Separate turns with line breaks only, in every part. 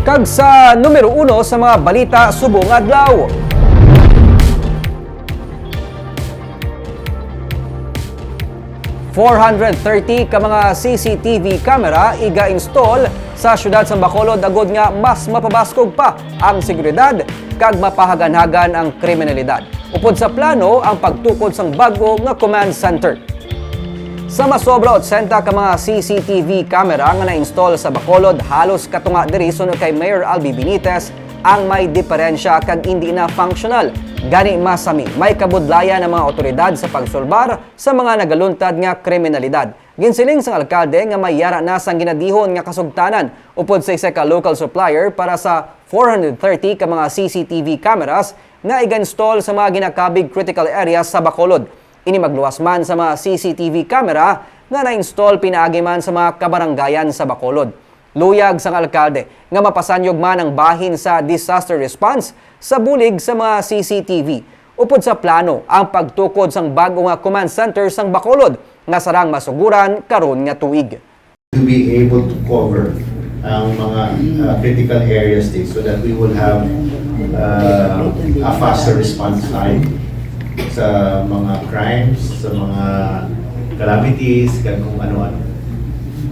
Kag sa numero 1 sa mga balita subong adlaw. $430 ka mga CCTV camera iga-install sa syudad sa Bacolod agod nga mas mapabaskog pa ang seguridad kag mapahagan-hagan ang kriminalidad. Upod sa plano ang pagtukod sang bago nga command center. Sa masobra 80 ka mga CCTV camera nga na-install sa Bacolod, halos katunga diri sunod kay Mayor Albi Benitez ang may diferensya kag hindi na functional. Gani masami, may kabudlayan ng mga otoridad sa pagsulbar sa mga nagaluntad nga kriminalidad. Ginsiling sang alkalde nga may yara na sang ginadihon nga kasugtanan upod sa isa ka local supplier para sa 430 ka mga CCTV cameras nga iga-install sa mga ginakabig critical areas sa Bacolod. Ini magluwas man sa mga CCTV camera nga na-install pinaagi man sa mga kabaranggayan sa Bacolod. Luyag sang alkalde nga mapasanyog man ang bahin sa disaster response sa bulig sa mga CCTV. Upod sa plano ang pagtukod sang bago nga command center sang Bacolod nga sarang masuguran karon nga tuig.
To be able to cover ang mga critical areas din so that we will have a faster response time sa mga crimes, sa mga calamities, kung ano-ano.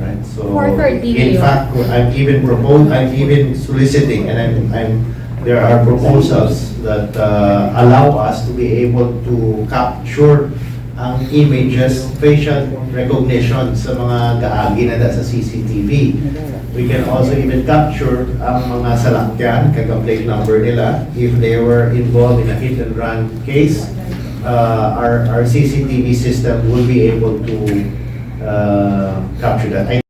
Right? So, in fact, I'm even soliciting, and there are proposals that allow us to be able to capture ang images, facial recognition sa mga gaagi na sa CCTV. We can also even capture ang mga salakyan, plate number nila, if they were involved in a hit and run case. Our CCTV system will be able to capture that.